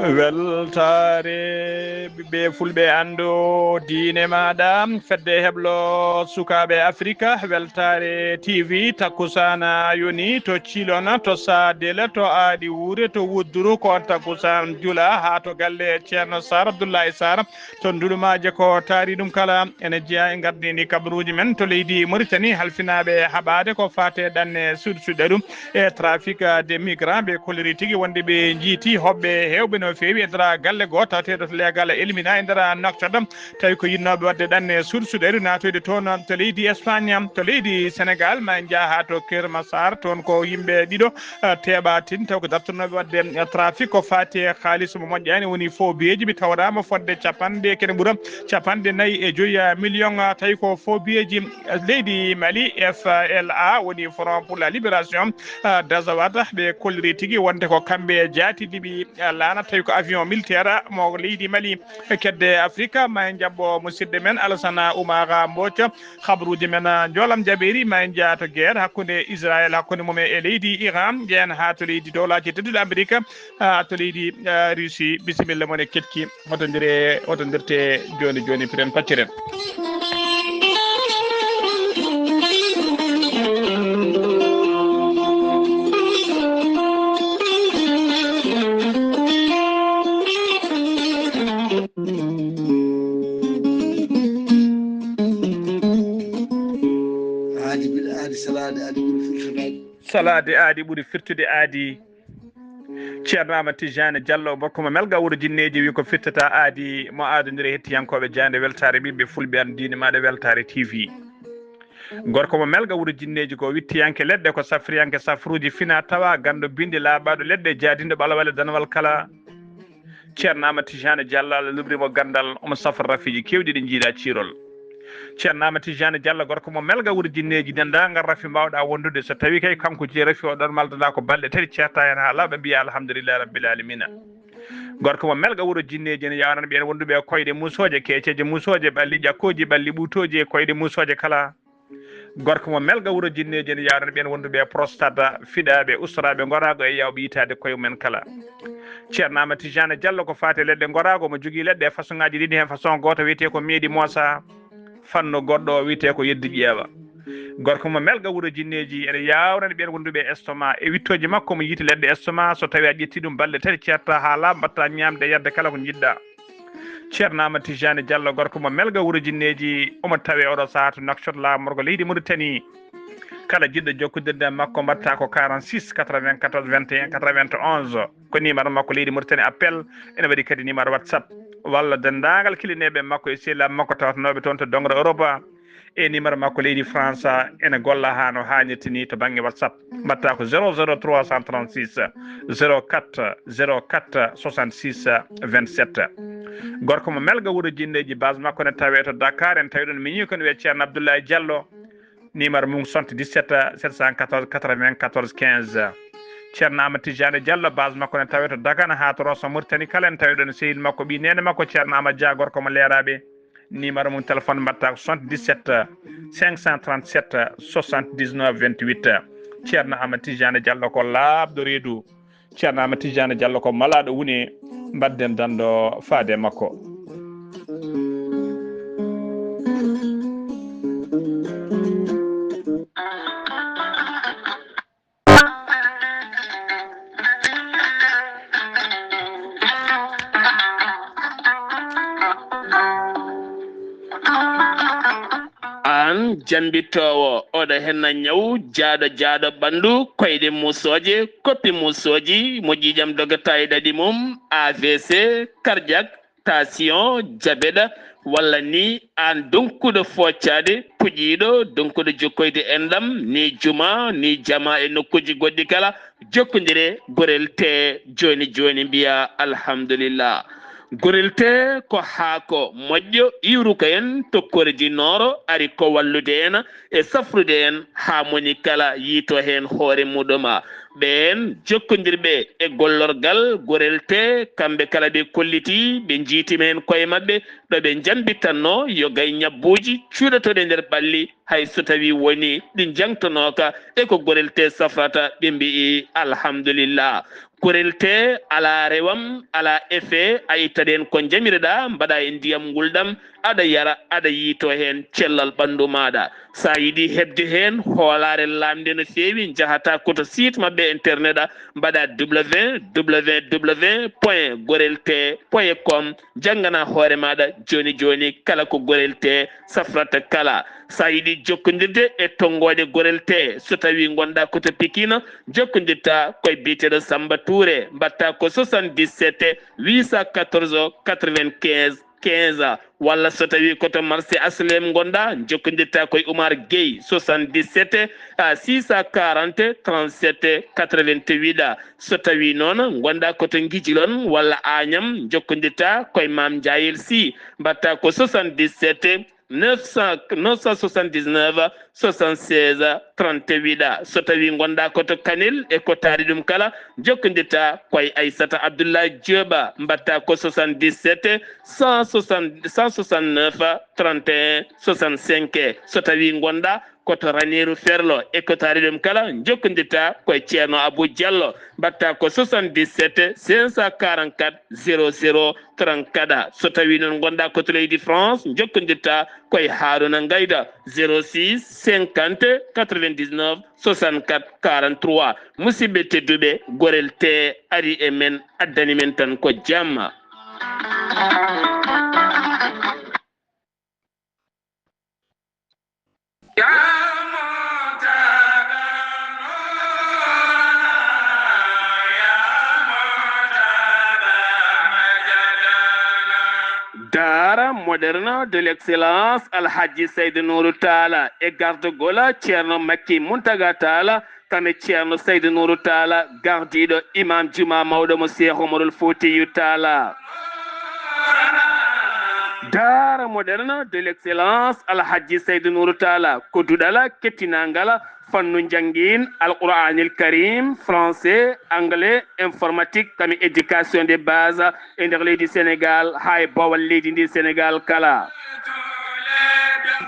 weltare ɓe fulɓe ando diine maɗa fedde heblo sukaɓe africa weltare tv takkusana yoni to cilona to sadele to aɗi wuure to wudduru ko takkusan juula ha to galle ceerno sar abdoullahi sar to ndulumaji ko taari ɗum kala ene jeeya e gardini kabaruji men to leydi mauritanie halfinaɓe haɓade ko fate ɗanne suɗsuɗe ɗum e trafic des migrants ɓe kolori tigui wonde ɓe jiiti hoɓɓe hewɓe no fewi e ndara galle goto taweteɗo to leegal elimina e ndara noctodam tawi ko yinnoɓe wadde ɗanne suɗsuɗeru natoyde toon to leydi espagne to leydi sénégal ma jaaha to Keur Massar toon ko yimɓe ɗiɗo teɓatin taw ko dartonoɓe wadde trafic ko fati e haalis mo moƴƴani woni faux billeji ɓe tawrama fodde capanɗe kene ɓuura capanɗe 4 million tawi ko faux billeji leydi Mali FLA woni front pour la libération d'Azawad ɓe kolliri tigui wonde ko kamɓe jaatiɗiɓi laana tawi ko avion militaire mo leydi Mali kedde Afrique ma en jabbo musidɗo men Alassane Oumar Mbodj habaruji men jolam jaɓeri ma en jaa to guerre hakkude Israël hakkude mum e leydi Iran jen ha to leydi dowlaji tedduɗo Amérique to leydi Russie bisimilla mon e ketki hotodirte joni piren pacciren salade aadi ɓuuri firtude aadi ceerno Amadou Tidiane Diallo bokkuma melga wuuro jinneji wi ko firtata aadi mo adodiri hettiyankoɓe jande weltare ɓiɓɓe fulɓe an diine maɗa weltare TV gorko mo melga wuuro jinneji ko wittiyanke leɗɗe ko safriyanke safruji fina tawa gando binde laaɓaɗo leɗɗe jaadinde ɓalawale danawal kala ceerno Amadou Tidiane Diallo Allah lubrimo gandal omo safra rafiji kewɗi ɗi jiiɗa ciirol ceerno Amadou Tidiane Diallo gorko mo melga wuuro jinneji dendagal rafi mbawɗa wondude so tawi kay kanko je rafi o ɗon maldata ko balɗe tati ceerta hen ha laaɓa mbiya alhamdulillahi rabbil alamina gorko mo melga wuuro jinneji ene yawnan ɓen wonduɓe e koyɗe musoje keeceje musoje ɓalli ƴakkoji ɓalli ɓuutoji e koyɗe musoje kala gorko mo melga wuuro jinneji ene yawnan ɓen wonduɓe e prostate fiɗaɓe ustaraɓe gorago e yawɓe yitade koye mumen kala ceerno Amadou Tidiane Diallo ko fate leɗɗe gorago mo jogui leɗɗe e façon ngaji ɗiɗi hen façon goto wiyete ko meeɗi moosa fanno goɗɗo wiyete ko yeddi ƴeewa gorko mo melga wuuro jinneji ene yawnani ɓen wonduɓe estomac e wittoji makko mo yiiti leɗɗe estomac so tawi a ƴetti ɗum balɗe tati ceerta ha laaɓa mbatta ñamde yedde kala ko jiɗɗa ceerno Amadou Tidiane Diallo gorko mo melga wuuro jinneji omo tawe oɗo saaha to Nouakchott lamorgo leydi Mauritanie kala jiɗɗo jokkodirde makko mbatta ko 46 94 21 91 ko numéro makko leydi Mauritanie appel ene waɗi kadi numéro WhatsApp walla dendagal kilineɓe makko e sehilaɓe makko tawatanoɓe toon to dongre Europe e numéro makko leydi France ene golla ha no hannirta ni to banggue WhatsApp mbatta ko 00336 04 04 66 27 gorko mo melga wuuro jinneji base makko ne tawe to Dakar en tawi ɗon miñi kono wiye ceerno Abdoulaye Diallo numéro mum 77 714 94 15 ceerno Amadou Tidiane Diallo base makko ne tawe to Dagana ha to Rosso Mauritanie kala en tawi ɗon sehil makko ɓi nene makko ceerno Amadou Dia gorko mo leeraɓe numéro mum téléphone mbatta ko 77 537 79 28 ceerno Amadou Tidiane Diallo ko laabɗo reedu ceerno Amadou Tidiane Diallo ko malaɗo woni mbadden dando faade makko jambitowo oɗo henna ñaw jaaɗo ɓandu koyɗe musoje koppi musoji mo ƴiƴam dogata e ɗaɗi mum AVC cardiaque tension diabète walla ni an donkuɗo foccade puƴiɗo donkuɗo jokkoyde enɗam ni juma ni jama e nokkuji goɗɗi kala jokkodire gorel te joni mbiya alhamdulillah gorel te ko haako moƴƴo iwruka en tokkorji nooro ari ko wallude en e safrude en ha moni kala yiito hen hoore muɗuma ɓen jokkodirɓe e gollorgal gorel te kamɓe kala ɓe kolliti ɓe jiitimi hen koye mabɓe ɗo ɓe jambittanno yo gay ñabbuji cuuɗotoɗe nder ɓalli hay so tawi woni ɗi jangtonoka e ko gorel te safrata ɓe mbii alhamdulillah gorelte ala rewam ala efe ay taden ko jamirda mbada e ndiyam guldam ada yara ada yito hen cellal bandu mada sa yidi hebde hen holare lamde no fewi jahata koto site mabbe internet mbada www.gorelte.com jangana hore mada joni joni kala ko gorelte safrata kala sa yidi jokkondirde e tongode gorelte so tawi gonda koto pikino jokkondirta koy biteɗo Samba Touré mbatta ko 77 814 95 15 walla so tawi koto marché aslem gonda jokkondirta koye Oumar Gueye 77 640 37 88 so tawi noon gonda koto Guijilon walla Agnam jokkondirta koye Mam Diayel Sy mbatta ko 77 979 76 38 so tawi gonda koto Kanel e ko taari ɗum kala jokkondirta koye Aissata Abdoulaye Dioba mbatta ko 77 169 31 65 so tawi gonda koto Ranérou Ferlo e ko taari ɗum kala jokkondirta koye Ceerno Abou Diallo mbatta ko 77 544 00 34 so tawi noon gonda koto leydi France jokkondirta koye Harouna Ngayda 06 50 99 64 43 musidɓe tedduɓe gorelte ari e men addani men tan ko jamma. Dara moderne de l'excellence Alhaji Seydou Nourou Talla e gardogola Ceerno Makki Muntaga Talla kame Ceerno Seydou Nourou Talla gardiɗo imam juma mawɗo mo Cheikh Oumarul Foutiyou Talla. Dara moderne de l'excellence Alhaji Seydou Nourou Talla ko duɗala kettinangala fannu jangin alquranil karim français anglais informatique kami éducation de base e nder leydi Sénégal hay bowal leydi ndi Sénégal kala.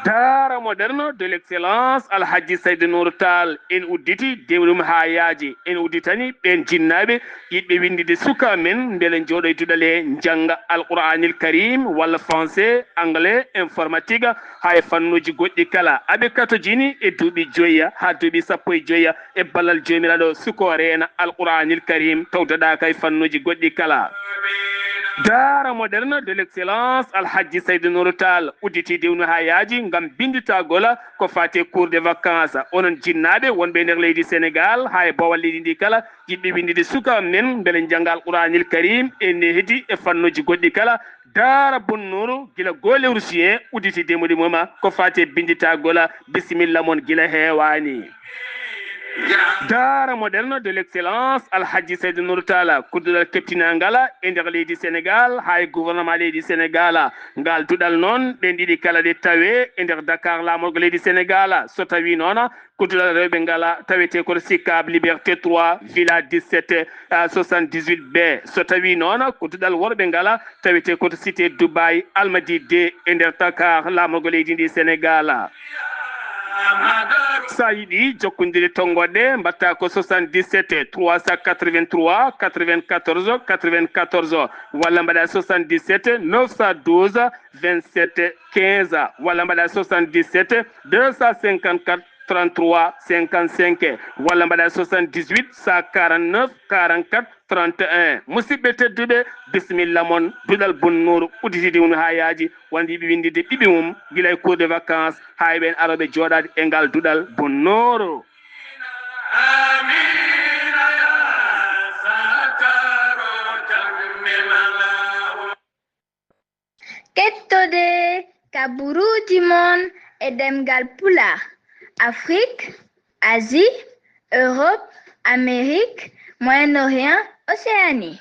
Dara moderne de l'excellence Alhaji Seydou Nourou Tall en udditi dewɗum ha yaaji en udditani ɓen jinnaɓe yiɗɓe windide suka men beele jooɗoytuɗale janga alquranil karim walla français anglais informatique hay fannuji goɗɗi kala aɓe katojini e duuɓi joyya ha duuɓi sappo e joyya e ballal jomiraɗo suko reena alquranil karim tawtoɗa kay fannuji goɗɗi kala. Dara moderne de l'excellence Alhaji Seydou Nourou Tall udditi dewnu ha yaaji ngam binditagola ko fate cours de vacances onon jinnaɓe wonɓe nder leydi Sénégal ha e bowal leydi ndi kala jiɗɓe windide suka men beele jangga alquranil karim e nehdi e fannuji goɗɗi kala. Dara Bonnourou gila golewru sien udditi demude moma ko fate binditagola bisimilla mon gila hewani. Dara moderne de l'excellence Alhaji Seydou Nourou Talla kuddudal keptinangala e nder leydi Sénégal hay gouvernement leydi Sénégal ngal duɗal noon ɓen ɗiɗi kala de tawe e nder Dakar lamorgo leydi Sénégal so tawi noon kuddudal rewɓe ngala tawete koto Sicap Liberté 3 villa 17 78 B so tawi noon kuddudal worɓe ngala tawete koto cité Dubaï Almadi D e nder Dakar lamorgo leydi ndi Sénégal. sa yiɗi jokkondiri tongoɗe mbatta ko 77 383 94 94 walla mbaɗa 77 912 27 15 walla mbaɗa 77 254 33 55 walla mbaɗa 78 149 44 31 musidɓe tedduɓe bisimilla moon duɗal Bonnourou udditide woni ha yaaji wandiɓe windide ɓiɓe mum guila e cours de vacances ha ɓen aroɓe joɗade e ngal duɗal Bonnourou. Kettode kaburuji mon e demgal pula Afrique, Asie, Europe, Amérique, Moyen-Orient, Océanie.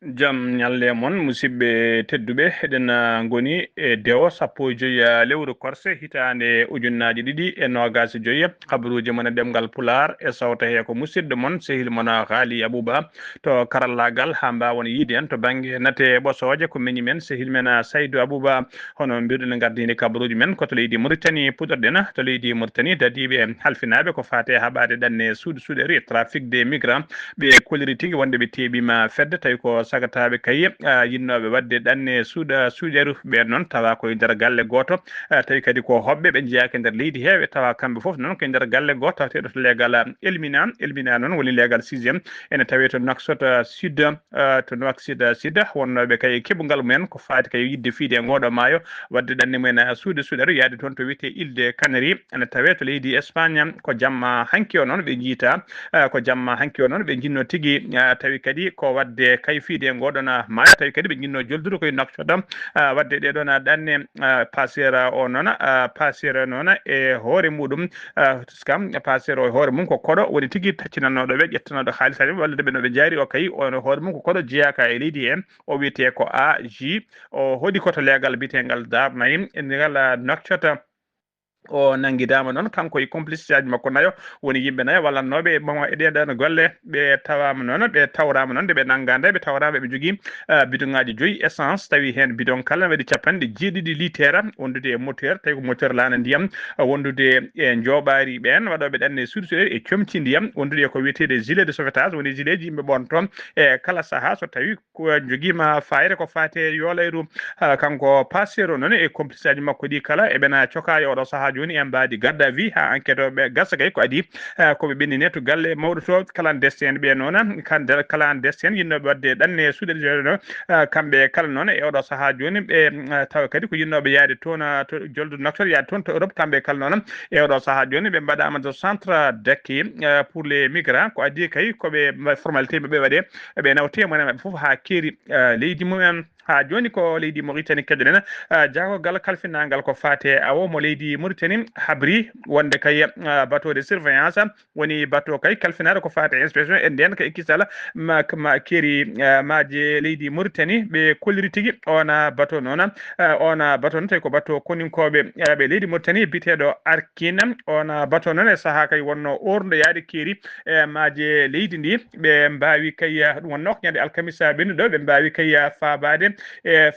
jam nyalle mon musidɓe tedduɓe eɗen goni e dewo sappo e joyi lewru korse hitande ujunnaji ɗiɗi e nogas joyi kabaruji mon e ɗemgal pular e sawta he ko musidɗo mon sehil mon haali abouba to karallagal ha mbawon yiide en to banggue nate ɓosoje ko miñi men sehil men saydou abouba hono mbiruɗen gardini kabaruji men koto leydi mauritanie puɗorɗen to leydi mauritanie dadiɓe halfinaɓe ko fate haɓade ɗanne suuɗeri trafic des migrants ɓe koliri tigui wonde ɓe teeɓima fedde tawi ko sagataɓe kay yinnoɓe wadde ɗanne suuɗeru ɓen noon tawa koye nder galle goto tawi kadi ko hoɓɓe ɓe jeeyaka nder leydi he ɓe tawa kamɓe foof noon koye nder galle goto taweteɗo to leegal elmina noon woni leegal 6e ene tawi to Nouakchott sud to Nouakchott sud wonnoɓe kay keɓogal mumen ko fati kay yidde fiide e ngoɗo maayo wadde ɗanne mumen suuɗeru yaade toon to wiyete Île Canaries ene tawe to leydi Espagne ko jamma hanki o noon ɓe jiita ko jamma hanki o noon ɓe jinno tigui tawi kadi ko wadde kayfide e ngoɗon maayo tawi kadi ɓe jinno joldude koye Nouakchott wadde ɗeɗon ɗanne passer o noon passer noon e hoore muɗum kam passer o e hoore mum ko koɗo woni tigui taccinannoɗoɓe ƴettanoɗo haalisaji walla de ɓe jaari o kay on hoore mum ko koɗo jeeyaka e leydi en o wiyete ko AJ o hoɗi koto leegal bitegal Darnayim e ngal Nouakchott o nanguidama noon kanko e complicité aji makko nayo woni yimɓe nayo wallannoɓe e ɗeɗon golle ɓe tawama noon ɓe tawrama noon nde ɓe nanggade ɓe tawrama ɓe jogui bidon ngaji 5 essence tawi hen bidon kala waɗi capanɗe 7 litre wondude e moteur tawi ko moteur lana ndiyam wondude e joɓari ɓen waɗoɓe ɗanne suuɗe e comci ndiyam wondude ko wiyetede gilet de sauvetage woni gilet ji yimɓe ɓon toon e kala saaha so tawi ko joguima fayre ko fate yolayru kanko passer o noon e complicité aji makko ɗi kala eɓena coka e oɗo saaha joni en mbadi garde à vue ha enquête oɓe gasa kay ko adi koɓe ɓennine to galle mawɗo to clandestin ɓe noon clandestin yinnoɓe wadde ɗanne suuɗe no kamɓe kala noon e oɗo saaha joni ɓe tawa kadi ko yinnoɓe yaade toon to joldu Nouakchott yaade toon to Europe kamɓe kala noon e oɗo saaha joni ɓe mbaɗama to centre d'accueil pour les migrants ko adi kay koɓe formalité ɓe waɗe ɓe nawte monen maɓɓe foof ha keeri leydi mumen ha joni ko leydi Mauritanie keɗoɗen jagogal kalfinagal ko fate awo mo leydi Mauritanie habri wonde kay bateau de surveillance woni bateau kay kalfinade ko fate inspection e nden kay kisala ma keeri maaje leydi Mauritanie ɓe kolliri tigui ona bateau noon ona bateau noon tawi ko bateau koninkoɓe ɓe leydi Mauritanie biteɗo Arkina ona bateau noon e saaha kay wonno ordo yaade keeri maaje leydi ndi ɓe mbawi kay ɗum wonno ko ñande alkamisa ɓennuɗo ɓe mbawi kay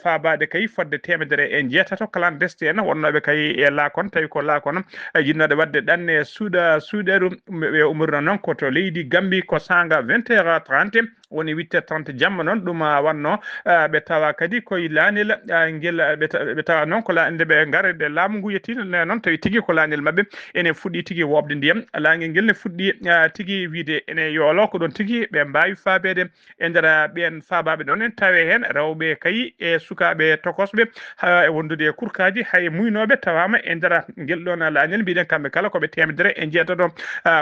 fabade kay fodde 1jeetato clandestin wonnoɓe kay e laakon tawi ko laakon jinnoɗe wadde ɗanne suuɗeru ɓe umurno noon koto leydi Gambie ko sanga 20h30 woni 8h30 jamma noon ɗum wanno ɓe tawa kadi koye laanel guel ɓe tawa noon ko nde ɓe garde laamu ngu yettino noon tawi tigui ko laanel mabɓe ene fuɗɗi tigui wobde ndiyam laanguel ngel ne fuɗɗi tigui wiide ene yoolo ko ɗon tigui ɓe mbawi fabede e nder ɓen fabaɓe ɗon en tawe hen rewɓe kay e sukaɓe tokosɓe ha wondude e kurkaji hay muynoɓe tawama e nder guel ɗon laanel mbiɗen kamɓe kala koɓe 1jeetato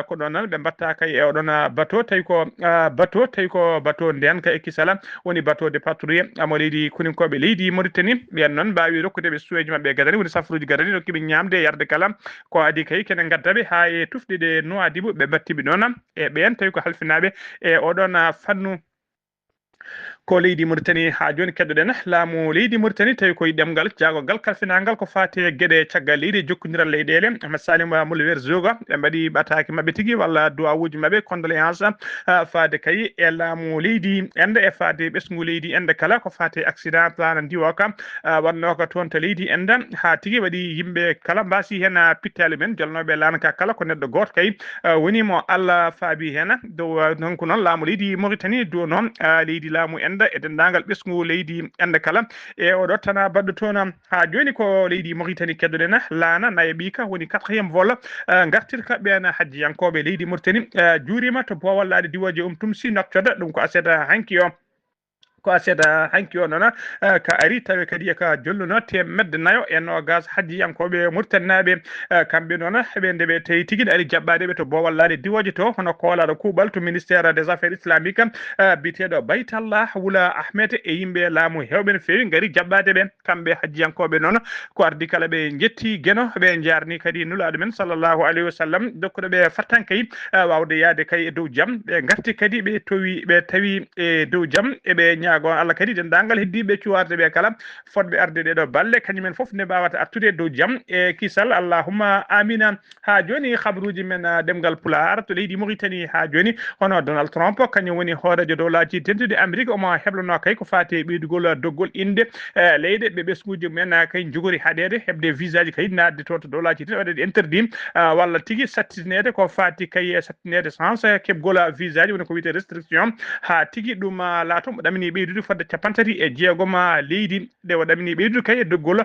ko ɗon noon ɓe mbatta kay e oɗon bateau tawi ko bateau nden ka ekkisala woni bateau de patrouille amo leydi kuninkoɓe leydi Mauritanie ɓen noon mbawi rokkude ɓe suweji mabɓe gadani woni safruji gadani rokkiɓe ñamde e yarde kala ko adi kay kene gaddaɓe ha e tufɗede Nouadhibou ɓe battiɓe noon e ɓen tawi ko halfinaɓe e oɗon fannu ko leydi Mauritanie ha joni keddoɗen laamu leydi Mauritanie tawi koye ɗemgal jagogal kalfinagal ko fati gueɗe caggal leydi jokkodiral leyɗele Salima Moulver Zoga ɓe mbaɗi ɓataki mabɓe tigui walla duwawuji mabɓe condoléance fade kay e laamu leydi ende e fade ɓesgu leydi ende kala ko fate accident plana ndiwo kam wanno ko toon to leydi ende ha tigui waɗi yimɓe kala mbasi hen pittali men jolnoɓe lanaka kala ko neɗɗo goto kay wonimo Allah faabi hen dow donc noon laamu leydi Mauritanie dow noon leydi laamu ende e dendagal ɓesgu leydi ende kala e oɗo tana baɗɗo toon ha joni ko leydi Mauritanie keddoɗen laana naye ɓika woni 4e vol gartirka ɓen hajjiyankoɓe leydi Mauritanie juurima to bowallade diwoje Tumsi Nouakchott ɗum ko aset hanki o ko aseeda hanki o noon ka ari tawi kadi ka jolluno temedde nayo e nogas hajjiyankoɓe Mauritanie kamɓe noon ɓe nde ɓe tawi tigui ari jaɓɓadeɓe to bowallade diwoje to hono kolaɗo kuuɓal to ministére des affaires islamiques biteɗo Baytallah Wula Ahmed e yimɓe laamu hewɓe no fewi gaari jaɓɓadeɓe kamɓe hajjiyankoɓe noon ko ardi kala ɓe jetti gueno ɓe jarni kadi nulaɗo men sallllahu alayhi wa sallam dokkuɗo ɓe fattan kay wawde yaade kay e dow jaam ɓe garti kadi ɓe tawi e dow jaam eɓe gon Allah kadi dendagal heddiɓe cuwarde ɓe kala fodɓe arde ɗeɗo balle kañumen foof ne mbawata artude dow jaam e kisal allahumma amina ha joni habruji men demgal pular to leydi Mauritanie ha joni hono Donald Trump kañum woni hoorejo dow laaji tentude Amérique omo heblono kay ko fati ɓeydugol doggol inde leyɗe ɓe ɓesguji men kay jogori haɗede hebde visa ji kay nadde to dow laaji ten waɗede interdit walla tigui sattinede ko fati kay sattinede sans kebgol visa ji woni ko wiyete restriction ha tigui ɗum laato mo ɗamini ɓeydude fodde capantati e jeegom leydi nde o ɗamini ɓeydude kay e doggol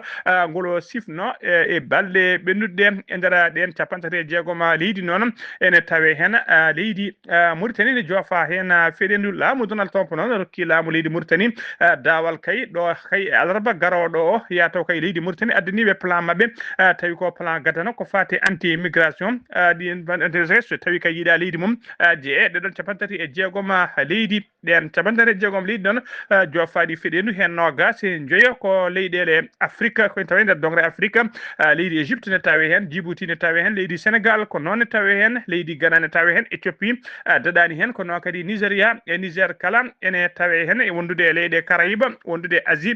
ngol sifno e balɗe ɓennuɗe e nder ɗen capantati e jeegom leydi noon ene tawe hen leydi Mauritanie ne jofa hen feɗendu laamu Donald Trump noon rokki laamu leydi Mauritanie dawal kay ɗo kay alarba garoɗo o yataw kay leydi Mauritanie addaniɓe plan mabɓe tawi ko plan gadana ko fati anti immigration so tawi kay yiiɗa leydi mum jee ɗeɗon capantati e jeegom leydi ɗen capantati e jeegom leydi noon jofaɗi feɗendu hen nogas e joyo ko leyɗele Afrique ko tawi nder dongre Afrique leydi Égypte ne tawe hen Djibouti ne tawe hen leydi Sénégal ko noon ne tawe hen leydi Ghana ne tawe hen Éthiopie daɗani hen ko noon kadi Nigéria e Niger kala ene tawe hen e wondude e leyɗe Caraïbe wondude Asie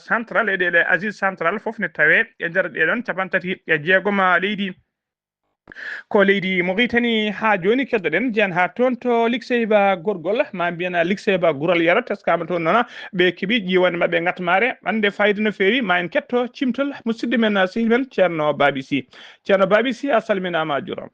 central e leyɗele Asie central foof ne tawe e nder ɗeɗon capantati e jeegom leydi ko leydi Mauritanie ha joni keddoɗen jen ha toon to Likseyba gorgol ma mbiyen Likseyba gural yara teskama toon noon ɓe keeɓi ƴiwonde mabɓe gatmare ande fayida no fewi ma en ketto cimtol musidɗo men sehil men ceerno Babisy a salminama a juurama.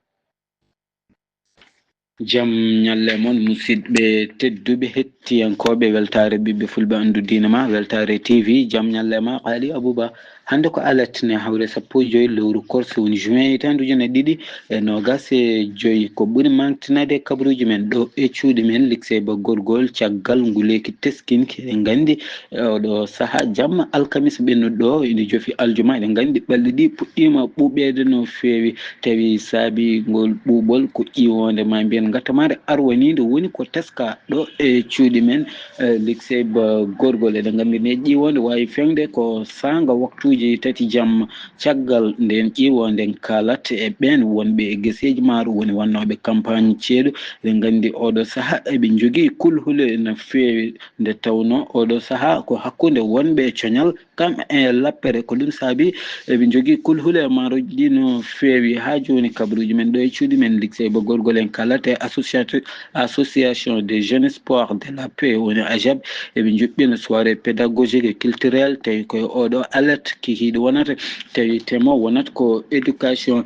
Jam nyalle mon musidɓe tedduɓe hettiyankoɓe weltare ɓiɓɓe fulɓe andu diina ma weltare TV jam nyalle ma Ali Abouba hande ko alatne hawre 15 lewru korse woni juin hitande 2025 ko ɓuri mantinade kabruji men ɗo e cuuɗi men Likseyba gorgol caggal nguleki teskinki eɗen gandi oɗo saaha jamma alkamis ɓennuɗo ene jofi aljuma eɗen gandi ɓalɗe ɗi puɗɗima ɓuuɓede no fewi tawi saabi ngol ɓuuɓol ko ƴiwonde ma mbiyen gatamare arwanide woni ko teska ɗo e cuuɗi men Likseyba gorgol eɗen gandi ne ƴiwonde wawi fengde ko sanga waktuji tati jamma caggal nden ƴiwonden kalat e ɓen wonɓe e gueseji maaro woni wannoɓe campagne ceeɗu eɗen gandi oɗo saaha eɓe jogui kulhule no fewi nde tawno oɗo saaha ko hakkude wonɓe e coñal kam e lappere ko ɗum saabi eɓe jogui kulhule e maaroji ɗi no fewi ha joni kabruji men ɗo e cuuɗi men Likseyba gorgol en kalat e association des jeunes espoirs de la paix woni AJAB eɓe juɓɓino soirée pédagogique et culturelle tawi koye oɗo alerte kikiɗe wonata tawi temo wonata ko éducation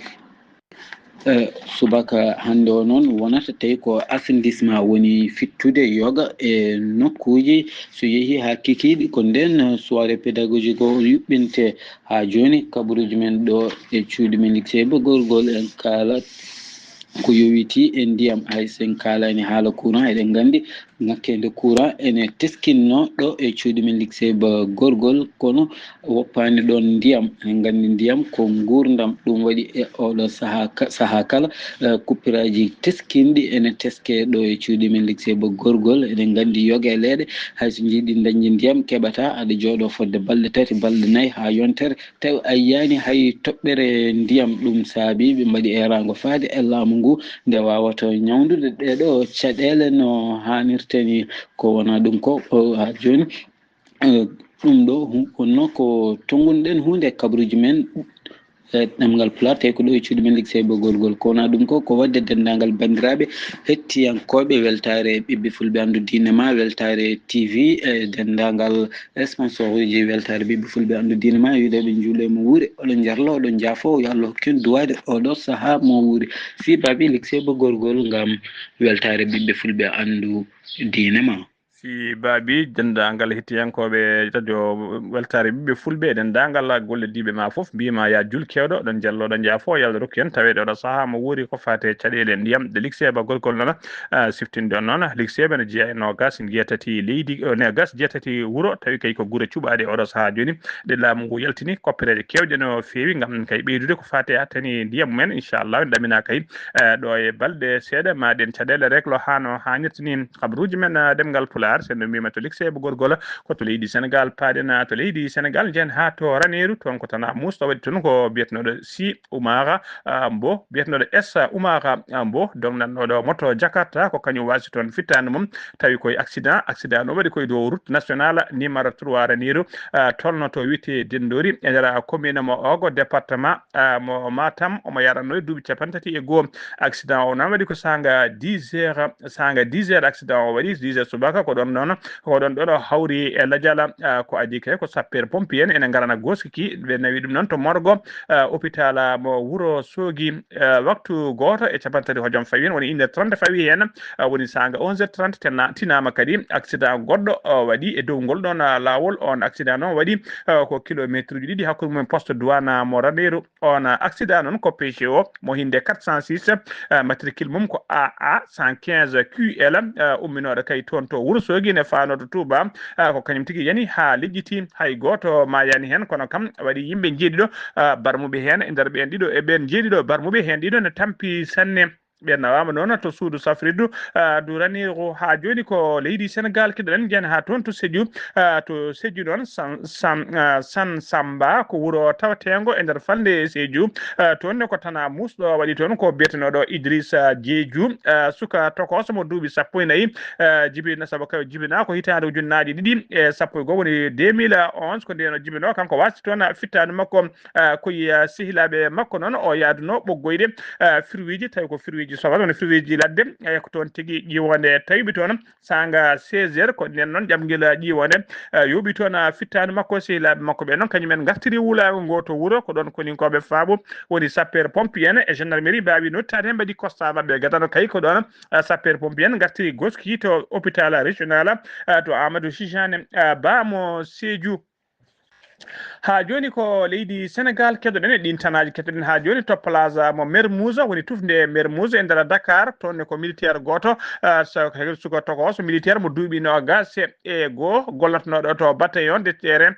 subaka hande o noon wonata tawi ko assainissement woni fittude yoga e nokkuji so yeehi ha kikiɗi ko nden soirée pédagogique o yuɓɓinte ha joni kabaruji men ɗo e cuuɗi men Likseyba gorgol en kalat ko yowiti e ndiyam hay sen kalani haala courant eɗen gandi ngakkede courant ene teskinno ɗo e cuuɗi men Likseyba gorgol kono woppani ɗon ndiyam en gandi ndiyam ko gurdam ɗum waɗi e oɗo saaha kala kuppiraji teskinɗi ene teske ɗo e cuuɗi men Likseyba gorgol eɗen gandi yoga e leeɗe hayso jiiɗi dañi ndiyam keɓata aɗa jooɗo fodde balɗe 3 balɗe 4 ha yontere tawi a yiyani hay toɓɓere ndiyam ɗum saabi ɓe mbaɗi erago faade e laamu ngu nde wawata ñawdude ɗeɗo caɗele no hannirteni ko wona ɗum ko ha joni ɗum ɗo honno ko tongunɗen hunde kabruji men ɗemgal pulaar tawi ko ɗo e cuuɗi men Likseyba gorgol kowona ɗum ko wadde dendagal bandiraɓe hettiyankoɓe weltare ɓiɓɓe fulɓe andu diine ma weltare TV e dendagal sponsor uji weltare ɓiɓɓe fulɓe andu diine ma wiɗeɓe juule mo wuuri oɗon jarlo oɗon jaafo yo Allah hokkin duwade oɗo saaha mo wuuri si babi Likseyba gorgol ngam weltare ɓiɓɓe fulɓe andu diine ma. si baabi dendagal hettiyankoɓe radio weltare ɓiɓɓe fulɓe e dendagal gollediɓe ma foof mbima ya jul kewɗo ɗon jalloɗo jaafo yallah rokku en tawede oɗo saaha mo wuuri ko fate caɗele ndiyam de Likseyba gorgol noon siftinde on noon Likseyba ne jeeya e nogas jeetati leydi nogas jeetati wuuro tawi kay ko guure cuɓaɗe oɗo saaha joni ɗe laamu ngu yaltini koppereje kewɗe no fewi gam kay ɓeydude ko fate attani ndiyam mumen inchallah ɗamina kay ɗo e balɗe seeɗa maɗen caɗele rek lo hano hannirtini kabruji men ɗemgal pulaar Dakar sen no mima to likse bu gorgola ko to leydi Sénégal paadena to leydi Sénégal jen ha to Raneru ton ko tana musto wadi ton ko bietnodo si Oumara mbo bietnodo Essa Oumara mbo donc nannoɗo moto Jakarta ko kañum wasi toon fittande mum tawi koye accident no waɗi koye dow route nationale numéro 3 Raneru tolno to wiyete Dendori e nder commune mo Ogo département mo Matam omo yaranno e duuɓi capantati e goho accident o noon waɗi ko sanga 10 heures accident o waɗi 10 heures subaka ko ɗon ɗo hawri e ladiala ko adi kay ko sapeur pompier en ene garana goskiki ɓe nawi ɗum noon to morgo hôpital mo Wuro Sogi waktu goto e capantati hojom fawi en woni 1h30 fawi hen woni sanga 11h30 tinama kadi accident goɗɗo waɗi e dow ngol ɗon lawol on accident noon waɗi ko kilométre uji ɗiɗi hakkude mum poste douane mo Raneru on accident noon ko PCO mo hinde 406 matricule mum ko AA 115 QL umminoɗo kay toon to Wuro Sogi ne fanoto Touba ko kañum tigui yani ha lijjiti hay goto ma yani hen kono kam waɗi yimɓe jeeɗiɗo barmuɓe hen e nder ɓen ɗiɗo e ɓen jeeɗiɗo barmuɓe hen ɗiɗo ne tampi sanne ɓe nawama noon to suudu safriddu du Raneru ha joni ko leydi Sénégal kiɗoɗen jen ha toon to Sédhiou noon san Samba ko wuuro tawatengo e nder falde Sédhiou toonne ko tana musɗo waɗi toon ko biyetenoɗo Idrissa Diédhiou suka tokoso mo duuɓi 14 jibina saabu kayo jibina ko hitande ujunnaje ɗiɗi e 11 woni 2011 ko ndeno jibino kanko wasi toon fittade makko koye sehilaɓe makko noon o yaaduno ɓoggoyde firwiji tawi ko firwiji sobat woni firwiji ladde ko toon tigui ƴiwonde tawiɓe toon sanga 16 heures ko nden noon ƴamguel ƴiwonde yooɓi toon fittade makko sehilaɓe makko ɓe noon kañumen gartiri wulago ngo to wuuro ko ɗon koninkoɓe faabo woni sapeur pompier en e gendarmerie mbawi nottade hen mbaɗi constat mabɓe gadano kay ko ɗon sapeur pompier en gartiri goski to hôpital régional to Amadou Tijane Ba mo Sédhiou ha joni ko leydi Sénégal keɗoɗen e ɗin tanaji keɗoɗen ha joni to place mo Mermoz woni tufde Mermoz e nder Dakar toon ko militaire goto suka tokoso militaire mo duuɓi nogas e goho gollotonoɗo to bataillon de terrain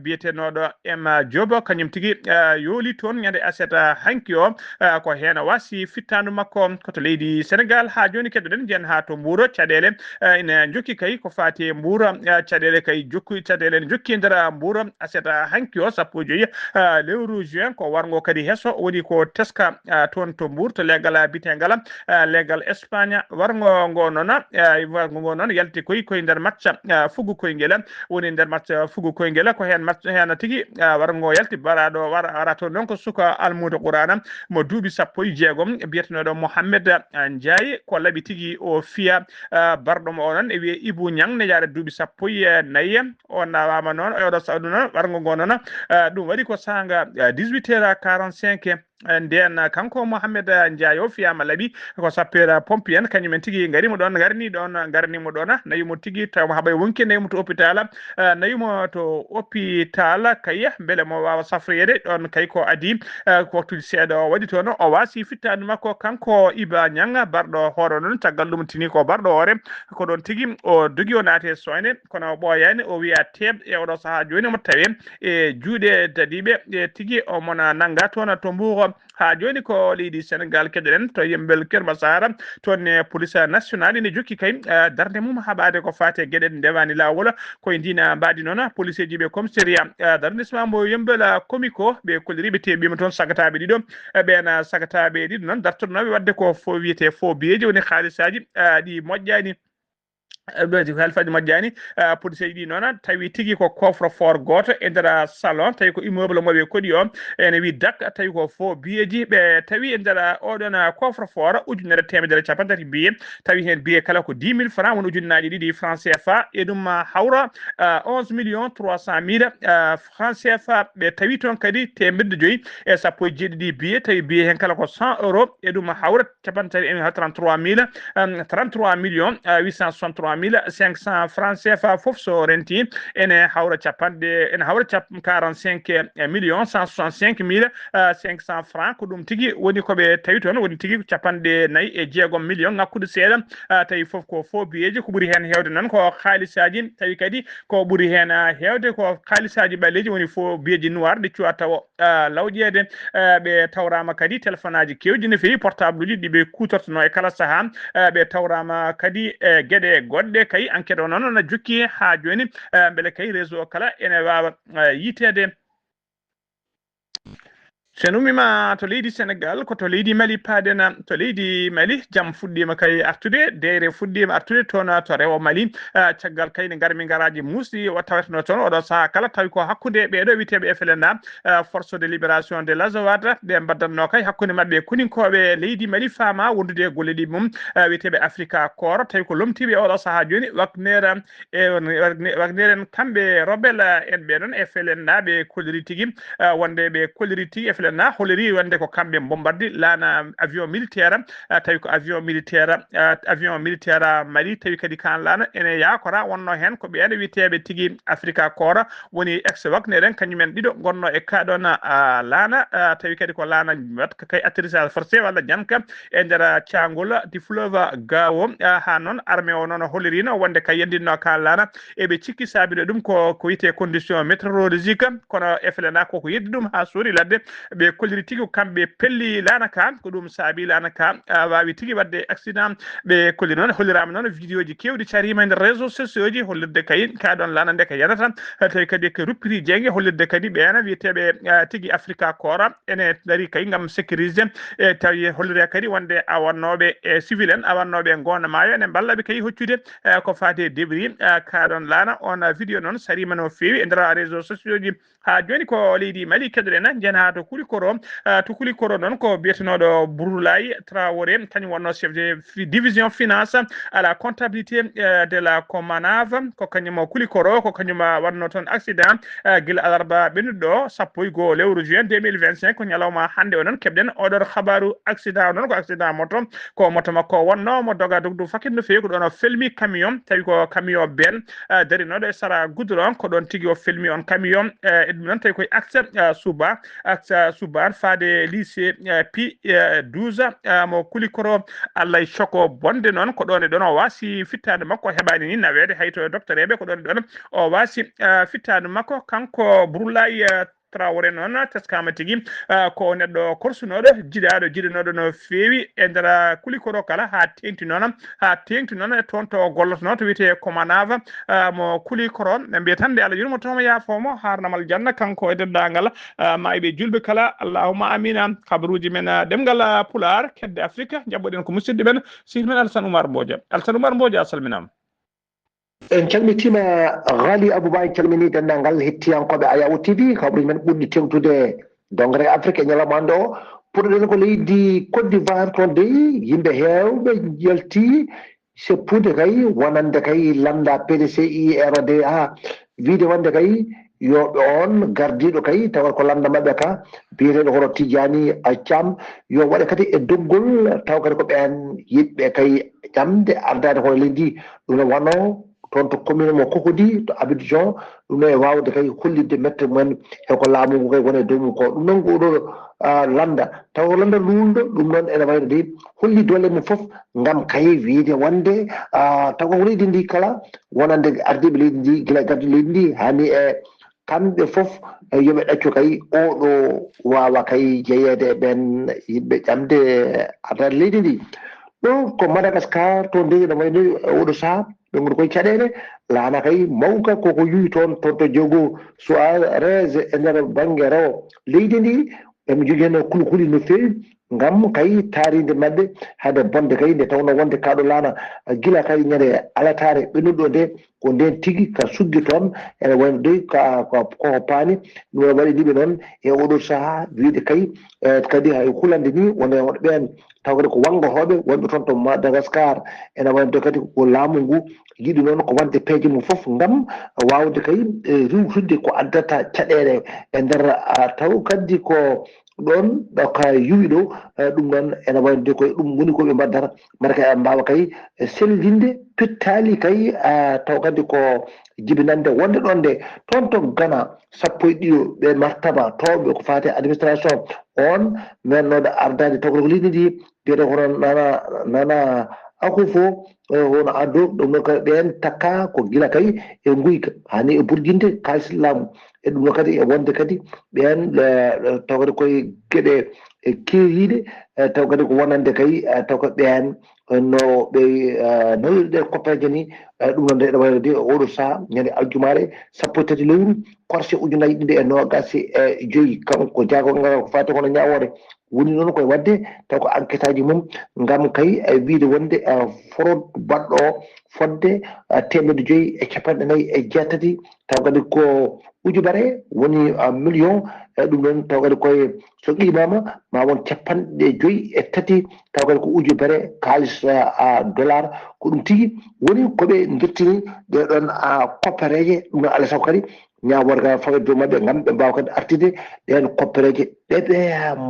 biyetenoɗo Emma Diop kañum tigui yooli toon ñande aset hanki o ko hen wasi fittandu makko koto leydi Sénégal ha joni keɗoɗen jen ha to Mbour caɗele ina jokki kay ko fati Mbour caɗele kay caɗele ne jokki nder Mbour aseta hanki o sappo joyi lewru juin ko wargo kadi hesso woni ko teska toon to Mbour to leggal bitegal leggal Espagne wargo ngo noon yalti koye nder match fugu koyngel woni nder match fugu koyngel ko hen tigui wargo yalti baraɗo wara toon noon ko suka almudo Qur'ana mo duuɓi 16 biyetenoɗo Mohamed Ndiaye ko laaɓi tigui o fiya barɗomo o noon e wiye Ibou Niang ne jaara duuɓi 14 o nawama noon oɗo sawdu noon wargo ngo noon ɗum waɗi ko sanga 18h45 nden kanko Mohamed Ndiaye o fiyama laaɓi ko sapeur pompier en kañumen tigui garnimo ɗon nayimo tigui taw haɓay wonki nayimo to hôpital nayimo to hôpital kay beele mo wawa safroyede ɗon kay ko adi ko waktuji seeɗa o waɗi toon o wasi fittade makko kanko Iba Niang barɗo hoore noon caggal ɗum tini ko barɗo hoore ko ɗon tigui o dogui o naate soyne kono ɓooyani o wiya teeb e oɗo saaha joni mo tawe e juuɗe dadiɓe e tigui omona nangga toon to Mbour ha joni ko leydi Sénégal keɗoɗen to yembel Keur Massar toonne police nationale ne jokki kay darde mum haɓade ko fate gueɗe ndewani lawol koye ndina mbadi noon police ji ɓe commissariat d'arrondissement mo yembel comico ɓe kolliriɓe teɓima toon sagataɓe ɗiɗo ɓen sagataɓe ɗiɗo noon dartonoɓe wadde ko fo wiyete faux billet woni halisaji ɗi moƴƴani halfaji moƴƴani police ɗi noon tawi tigui ko coffre fort goto e nder salon tawi ko immeuble moɓe koɗi o ene wi dak tawi ko faux billet ji ɓe tawi e nder oɗon coffre fort ujunere temedere capantati billet tawi hen billet kala ko 10 000 francs woni ujunnaje ɗiɗi francs CFA e ɗum hawra 11 300 000 francs CFA ɓe tawi toon kadi 500 e sappo e jeeɗiɗi billet tawi billet hen kala ko 100 euros e ɗum hawra capantati 33 millions 863 1500 francs CFA fof so renti ene hawra 45 millions 165 mille 500 francs ko ɗum tigui woni koɓe tawi toon woni tigui 46 millions ngakkude seeɗa tawi foof ko faux billet ji ko ɓuuri hen hewde noon ko halisaji tawi kadi ko ɓuuri hen hewde ko halisaji ɓalleji woni faux billet ji noir ɗi cuwa taw lawƴede ɓe tawrama kadi téléphone aji kewji no fewi portable uji ɗiɓe kutortono e kala saaha ɓe tawrama kadi e gueɗe goɗɗe wadde kay enquête o noon na jokki ha joni beele kay réseau kala ene wawa yitede senumima to leydi Sénégal ko to leydi Mali paadena to leydi Mali jam fuɗɗima kay artude deyre fuɗɗima artude toon to rewo Mali caggal kay ne garmi garaji muusi o taweteno toon oɗo saaha kala tawi ko hakkude ɓeɗo witeɓe FLNA force de libération de l'Azawad ɓe mbaddanno kay hakkude mabɓe kuninkoɓe leydi Mali faama wondude golle ɗi mum witeɓe Africa Corps tawi ko lomtiɓe oɗo saaha joni Wagner en kamɓe rebelle en ɓe noon FLNA ɓe kolliri tigui wonde ɓe kolliri tigui FLNA holiri wonde ko kamɓe bombardi laana avion militaire tawi ko avion militaire Mali tawi kadi kan laana ene yakora wonno hen ko ɓeene witeɓe tigui Africa Corps woni ex Wagner en kañumen ɗiɗo gonno e kaɗon laana tawi kadi ko laana watka kay atterrissage forcé walla janka e nder cangol di fleuve Gao ha noon armée o noon hollirino wonde kay yendinno kan laana eɓe cikki saabiɗo ɗum ko wite condition météorologique kono FLNA koko yeddi ɗum ha suuri ladde ɓe kolliri tigui kamɓe pelli laana ka ko ɗum saabi laana ka wawi tigui wadde accident ɓe kolliri noon hollirama noon vidéo ji kewɗi carima e nder réseaux sociaux ji hollirde kay kaɗon laana nde ka yanata tawi kadi ko ruppiri jeygue hollirde kadi ɓeena wiyeteɓe tigui Africa Corps ene dari kay gam sécuriser e tawi hollire kadi wonde awannoɓe e civil en awannoɓe gona maayo ene ballaɓe kay hoccude ko fate débris kaɗon laana on vidéo noon sarima no fewi e nder réseaux sociaux ji ha joni ko leydi Mali kedoɗen jen ha to Kulikoro noon ko biyetenoɗo Bourlaye Traoré kañum wonno chef de division finance à la comptabilité de la Comanave ko kañum Kulikoro ko kañum wanno toon accident guila alarba ɓennuɗo 1 lewru juin 2025 ko ñalawma hande o noon keɓɗen oɗon habaru accident o noon ko accident moto ko moto makko wonno mo doga dogdu fakid no fewi ko ɗon o felmi camion tawi ko camion ben darinoɗo e sara goudron ko ɗon tigui o felmi on camion e ɗum noon tawi koye axe Souban faade lycée Pi 12 mo Kulikoro Allah choko bonde noon ko ɗon e ɗon o wasi fittade makko heɓani ni nawede hayto docteur eɓe ko ɗon e ɗon o wasi fittade makko kanko Bourlaye Traoré noon teskama tigui ko neɗɗo korsunoɗo jiɗanoɗo no fewi e nder Kulikoro kala ha tengti noon e toon to gollotono to wiyete Comanave mo Kulikoro ɓe mbiya tan nde Allah yurmo tomo yafomo harnamal janna kanko e dendagal ma eɓe julɓe kala allahumma amina habaruji men ɗemgal Pulaar kedde Afrique jabɓoɗen ko musidɗo men sehil men Alassane Oumar Mbodja a salminama. en calmitima Ghali Abouba en calmini denndangal hettiyankoɓe Ayaw TV kaɓruji men ɓurɗi tengtude dongre Afrique e ñalawmande o puɗɗoɗen ko leydi Côte d'Ivoire toon de yimɓe heewɓe jalti seppude kay wonande kay landa PDCI RDA wiide wonde kay yoɓe on gardiɗo kay tawa ko landa mabɓe ka biyeteɗo hono Tidiani Thiam yo waɗe kadi e doggol taw kadi ko ɓen yiɗɓe kay ƴamde ardade hono leydi ɗum no wano toon to commune mo Cocody to Abidjan ɗum no e wawde kay hollidde mette mumen eko laamu ngu kay woni e dow mum ko ɗum noon ko oɗo landa taw landa lulɗo ɗum noon ene wayno de holli dole mum foof gam kay wiide wonde taw ko leydi ndi kala wonande ardiɓe leydi ndi guila gardiɗo leydi ndi hani e kamɓe foof yoɓe ɗaccu kay oɗo wawa kay jeeyede ɓen yimɓe ƴamde ardade leydi ndi ɗo ko Madagascar to nde no wayno oɗo saaha ɓe goni koye caɗele laana kay mawka koko yuwi toon to jogo Suarez e nder banggue rewo leydi ndi emi jogui hen kulkuli no fewi gam kay taaride mabɓe hade bonde kay nde tawno wonde kaɗo laana guila kay ñande alatare ɓennuɗo nde ko nden tigui ka suggi toon ene wayno doy koko paani ɗum waɗi ɗiɓe noon e oɗo saaha wiide kay kadi hay hulande ni wonde woɗ ɓen taw kadi ko wanggotoɓe wonɓe toon to Madagascar ene wayno kadi ko laamu ngu yiɗi noon ko wadde peeje mum foof gam wawde kay riwtude ko addata caɗele e nder taw kadi ko ɗon ɗoka yuwi ɗo ɗum noon ene wayde koye ɗum woni koɓe mbaddata mbaɗa kay mbawa kay sellinde pettali kay taw kadi ko jibinande wonde ɗon nde toon to Ghana sappo e ɗiɗo ɓe martaba towɓe ko fate administration on mennoɗo ardade taw ko leydi ndi biyete hono nana Akufo hono addo ɗum noon kadi ɓen takka ko guila kay e guyka hani e burguinde kalis laamu e ɗum noon kadi e wonde kadi ɓen taw kadi koye gueɗe keeriɗe taw kadi ko wonande kay taw ko ɓeen no ɓe nawirɗe koppeje ni ɗum noon nde wayrede oɗo saha ñande aljumare 13 lewru korse ujunaji ɗiɗi e nogas e joyyi kanko jagongal ko fati kono ñawore woni noon koye wadde taw ko enquête aji mum ngam kay wiide wonde fraude baɗɗo fodde 1.5 taw kadi ko ujubare woni million ɗum noon taw kadi koye so qimama ma won 53 taw kadi ko ujubare kalis dollar ko ɗum tigui woni koɓe dottini ɗeɗon koppareje ɗum noon alay saago kadi ñaworga fawa dow mabɓe gam ɓe mbawa kadi artide ɗen koppareje ɗeɓe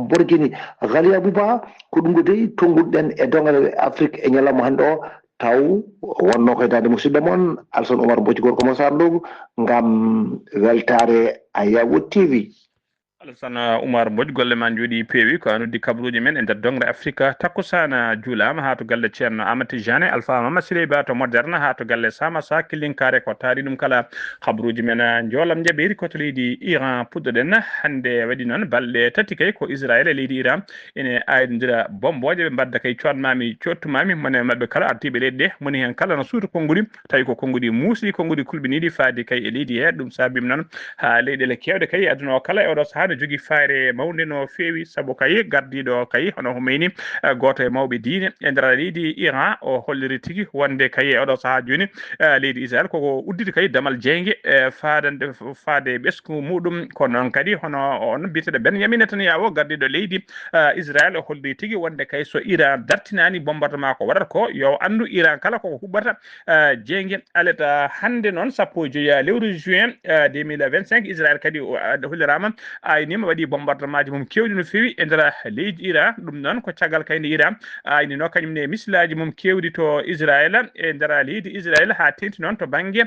borguini Ghali Abouba ko ɗum ɗo dey tongguɗen e dongal Afrique e ñalawma hande o taw wonno koye dande musidɗo moon Alassane Oumar Mbodji gorko mo sardogu gam weltare Ayawo TV. Alassane Oumar Mbodji golle ma jooɗi peewi ko anuddi kabaruji men e nder dongre Afrique takkusana juulama ha to galle ceerno Amadou Tidiane Alpha Mama Siré Ba to moderne ha to galle Samassa killinkare ko taari ɗum kala kabaruji men joolam jaɓeri koto leydi Iran puddoɗen hande waɗi noon balɗe tati kay ko Israël e leydi Iran ene ayodira bomboje ɓe mbadda kay coatmami cottumami mone mabɓe kala artiɓe leydi ɗe moni hen kala no suuta konngudi tawi ko konngudi muusi konngudi kulɓiniɗi faadi kay e leydi he ɗum sabima noon ha leyɗele kewɗe kay aduna o kala e oɗo saaha ne jogui faare mawde no feewi saabu kay gardiɗo kay hono Khomeini goto e mawɓe diine e nder leydi Iran o holliri tigui wonde kay e oɗo saaha joni leydi Israël koko udditi kay damal jeygue faadande faade ɓesgu muɗum kono noon kadi hono on mbiteɗo Benyamin Netanyahu gardiɗo leydi Israël o holliri tigui wonde kay so Iran dartinani bombardement ko waɗata ko yo andu Iran kala koko huɓɓata jeygue aleta hande noon 15 lewru juin 2025 Israël kadi hollirama aynima waɗi bombardement ji mum kewɗi no fewi e nder leydi Iran ɗum noon ko caggal kayde Iran aynino kañumne missilaji mum kewɗi to Israël e nder leydi Israël ha tenti noon to banggue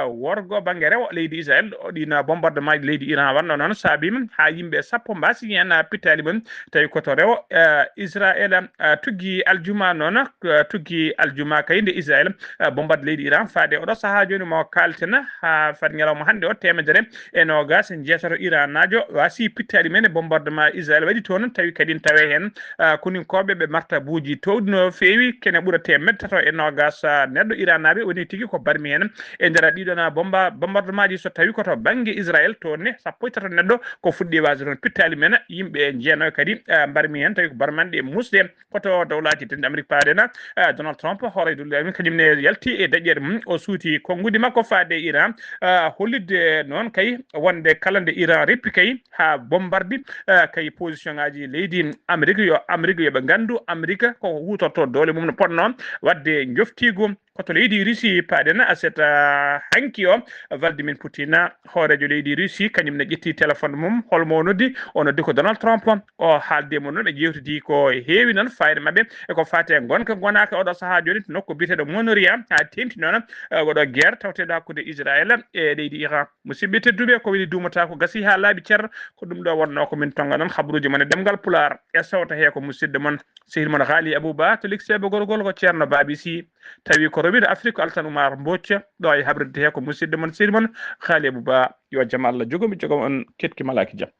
worgo banggue rewo leydi Israël ɗin bombardement ji leydi Iran wanno noon saabima ha yimɓe sappo mbasi hen pittali mum tawi koto rewo Israël tuggi aljuma noon tuggi aljuma kayde Israël bombarde leydi Iran faade oɗo saaha joni mo kalten ha fat ñalawma hande o 120 Iran najo wasi pittali men bombardement Israël waɗi toon tawi kadi tawe hen koninkoɓe ɓe martabuji towɗi no fewi kene ɓuura temed tato e nogas neɗɗo Iran naɓe woni tigui ko barmi hen e nder ɗiɗon bombardement ji so tawi koto banggue Israël toonne sappo e tato neɗɗo ko fuɗɗi wasde toon pittali men yimɓe jeenoy kadi barmi hen tawi ko barmanɗe e musde koto dawlati tende Amérique paɗena Donald Trump hooraydullami kañumne yalti e daƴƴere mum o suuti konngudi makko faade Iran hollidde noon kay wonde kala nde Iran reppi kay ha bombardi kay position ngaji leydi Amérique yoɓe gandu Amérique ko hutorto dole mum no ponno wadde joftigu koto leydi Russie paɗena aset hanki o Vladimir Poutine hoorejo leydi Russie kañum ne ƴetti téléphone mum holmo noddi o noddi ko Donald Trump o haalde mo noon ɓe jewtidi ko heewi noon fayde mabɓe eko fate gonka gonaka oɗo saaha joni to nokku biteɗo Monoria ha tenti noon oɗo guerre tawteɗo hakkude Israël e leydi Iran musidɓe tedduɓe ko weli dumata ko gasi ha laaɓi ceer ko ɗum ɗo wonno ko min tonga noon habaruji mon e demgal Pulaar e sawta he ko musidɗo mon sehil mon Ghali Abouba to likseɓe gorgol ko ceerno Babisi tawi ko rowiɗo Afrique ko Alassane Oumar Mbodji ɗo e habridde he ko musidɗo mon sehil mon Ghali Abouba yo jaam Allah jogomi jogom on ketki malaki jaam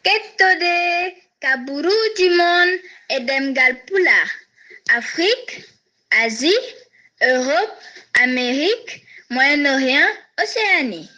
kettode kabaruji mon e demgal Pulaar Afrique Asie Europe Amérique Moyen-Orient Océanie